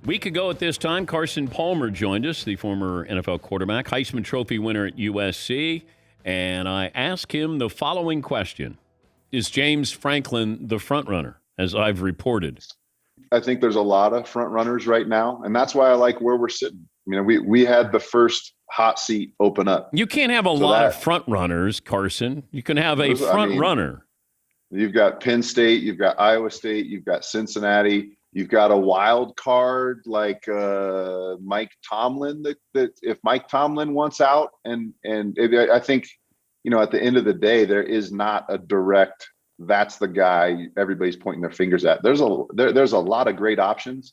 Week ago at this time, Carson Palmer joined us, the former NFL quarterback, Heisman Trophy winner at USC, and I asked him the following question. Is James Franklin the front runner, as I've reported? I think there's a lot of front runners right now, and that's why I like where we're sitting. We had the first hot seat open up. You can't have a lot of front runners, Carson. You can have a front runner. You've got Penn State, you've got Iowa State, you've got Cincinnati. You've got a wild card like Mike Tomlin. That if Mike Tomlin wants out, I think, at the end of the day, there is not a direct. That's the guy everybody's pointing their fingers at. There's a lot of great options.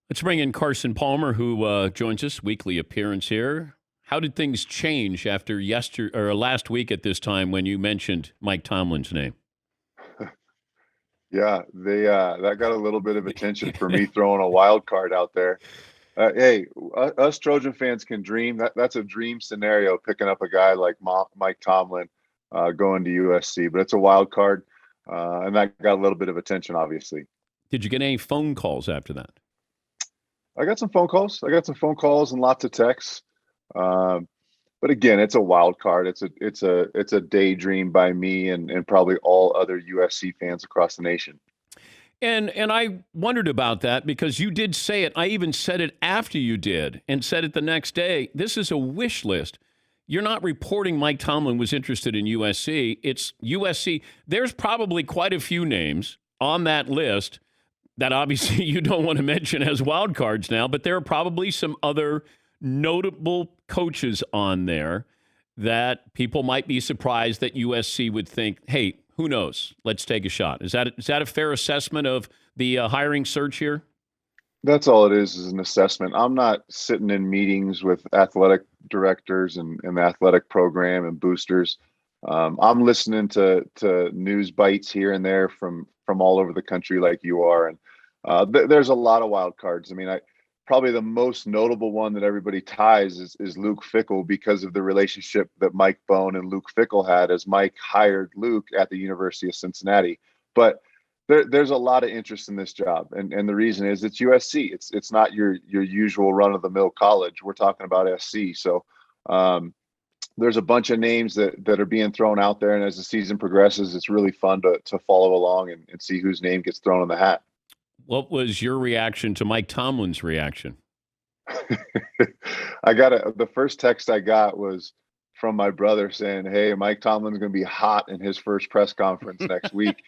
Let's bring in Carson Palmer, who joins us, weekly appearance here. How did things change after last week at this time when you mentioned Mike Tomlin's name? Yeah, that got a little bit of attention for me throwing a wild card out there. Hey, us Trojan fans can dream. That's a dream scenario, picking up a guy like Mike Tomlin going to USC. But it's a wild card, and that got a little bit of attention, obviously. Did you get any phone calls after that? I got some phone calls. And lots of texts. But again, it's a wild card. It's a daydream by me and probably all other USC fans across the nation. And I wondered about that because you did say it. I even said it after you did and said it the next day. This is a wish list. You're not reporting Mike Tomlin was interested in USC. It's USC. There's probably quite a few names on that list that obviously you don't want to mention as wild cards now, but there are probably some other notable coaches on there that people might be surprised that USC would think, hey, who knows? Let's take a shot. Is that a fair assessment of the hiring search here? That's all it is an assessment. I'm not sitting in meetings with athletic directors and the athletic program and boosters. I'm listening to news bites here and there from all over the country like you are. And there's a lot of wild cards. Probably the most notable one that everybody ties is Luke Fickell because of the relationship that Mike Bone and Luke Fickell had as Mike hired Luke at the University of Cincinnati. But there's a lot of interest in this job. And the reason is it's USC. It's not your usual run-of-the-mill college. We're talking about SC. So there's a bunch of names that are being thrown out there. And as the season progresses, it's really fun to follow along and see whose name gets thrown in the hat. What was your reaction to Mike Tomlin's reaction? The first text I got was from my brother saying, hey, Mike Tomlin's going to be hot in his first press conference next week.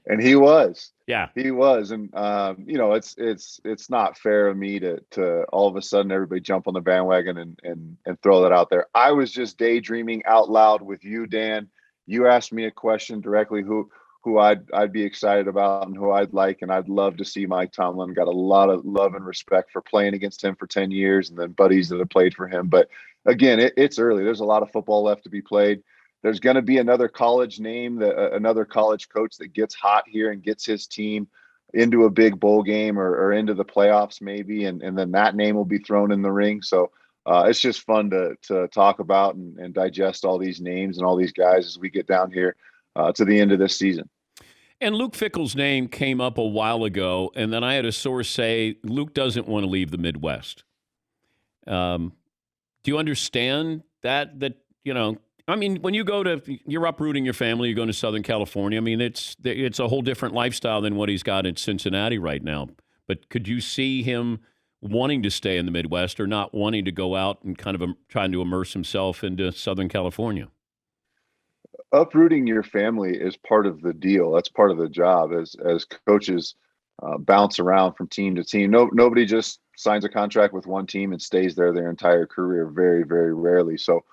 And he was. Yeah, he was. And, it's not fair of me to all of a sudden everybody jump on the bandwagon and throw that out there. I was just daydreaming out loud with you, Dan. You asked me a question directly, who I'd be excited about and who I'd like, and I'd love to see Mike Tomlin. Got a lot of love and respect for playing against him for 10 years and then buddies that have played for him. But again, it's early. There's a lot of football left to be played. There's going to be another college name, another college coach that gets hot here and gets his team into a big bowl game or into the playoffs maybe, and then that name will be thrown in the ring. So it's just fun to talk about and digest all these names and all these guys as we get down here to the end of this season. And Luke Fickell's name came up a while ago, and then I had a source say Luke doesn't want to leave the Midwest. Do you understand that when you're uprooting your family, you're going to Southern California. It's a whole different lifestyle than what he's got in Cincinnati right now. But could you see him wanting to stay in the Midwest or not wanting to go out and kind of trying to immerse himself into Southern California? Uprooting your family is part of the deal. That's part of the job as coaches bounce around from team to team. Nobody just signs a contract with one team and stays there their entire career. Very, very rarely. So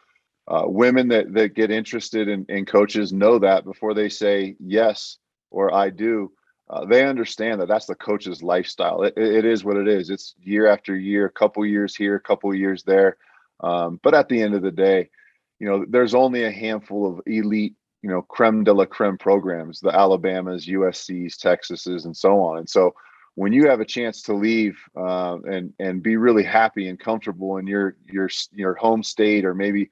women that get interested in coaches know that before they say yes or I do, they understand that that's the coach's lifestyle. It is what it is. It's year after year, a couple years here, a couple years there. But at the end of the day, there's only a handful of elite, creme de la creme programs, the Alabamas, USCs, Texases, and so on. And so when you have a chance to leave and be really happy and comfortable in your home state, or maybe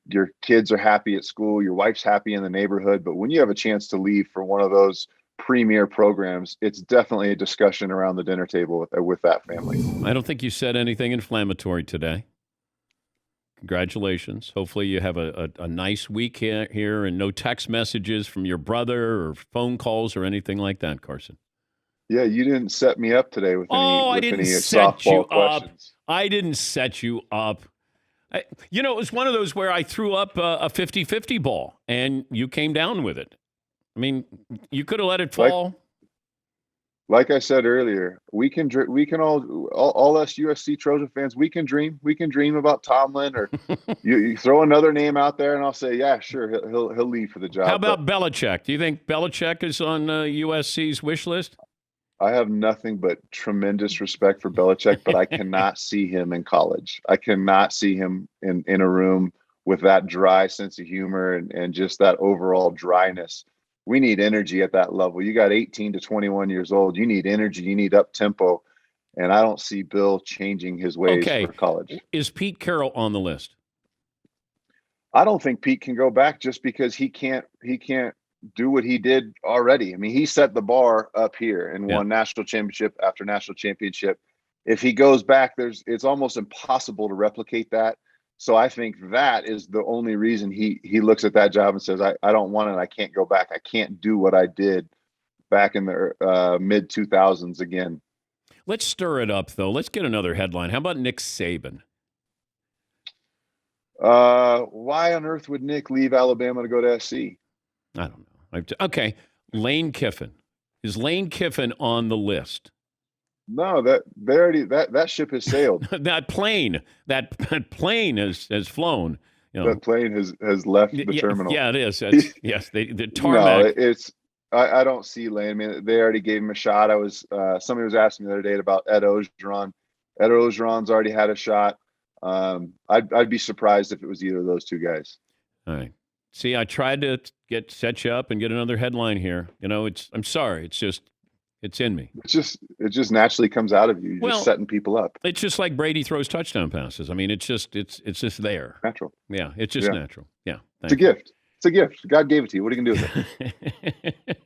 your kids are happy at school, your wife's happy in the neighborhood, but when you have a chance to leave for one of those premier programs, it's definitely a discussion around the dinner table with that family. I don't think you said anything inflammatory today. Congratulations. Hopefully you have a nice week here and no text messages from your brother or phone calls or anything like that, Carson. Yeah, you didn't set me up today with I didn't any set you softball questions. up. I didn't set you up. It was one of those where I threw up a 50-50 ball, and you came down with it. I mean, you could have let it fall. Like I said earlier, we can all us USC Trojan fans, we can dream. We can dream about Tomlin, or you throw another name out there, and I'll say, yeah, sure, he'll leave for the job. How about Belichick? Do you think Belichick is on USC's wish list? I have nothing but tremendous respect for Belichick, but I cannot see him in college. I cannot see him in a room with that dry sense of humor and just that overall dryness. We need energy at that level. You got 18 to 21 years old. You need energy. You need up tempo. And I don't see Bill changing his ways for college. Is Pete Carroll on the list? I don't think Pete can go back just because he can't do what he did already. I mean, he set the bar up here and won national championship after national championship. If he goes back, it's almost impossible to replicate that. So I think that is the only reason he looks at that job and says, I don't want it. I can't go back. I can't do what I did back in the mid 2000s again. Let's stir it up, though. Let's get another headline. How about Nick Saban? Why on earth would Nick leave Alabama to go to SC? I don't know. Okay. Lane Kiffin. Is Lane Kiffin on the list? No, that ship has sailed. that plane has flown. That plane has left the terminal. Yeah, it is. Yes, the tarmac. No, I don't see Lane. I mean, they already gave him a shot. Somebody was asking me the other day about Ed Ogeron. Ed Ogeron's already had a shot. I'd be surprised if it was either of those two guys. All right. See, I tried to set you up and get another headline here. I'm sorry. It's in me. It just naturally comes out of you. You're just setting people up. It's just like Brady throws touchdown passes. I mean, it's just there. Natural. Yeah, it's just natural. Yeah. It's a gift. It's a gift. God gave it to you. What are you going to do with it?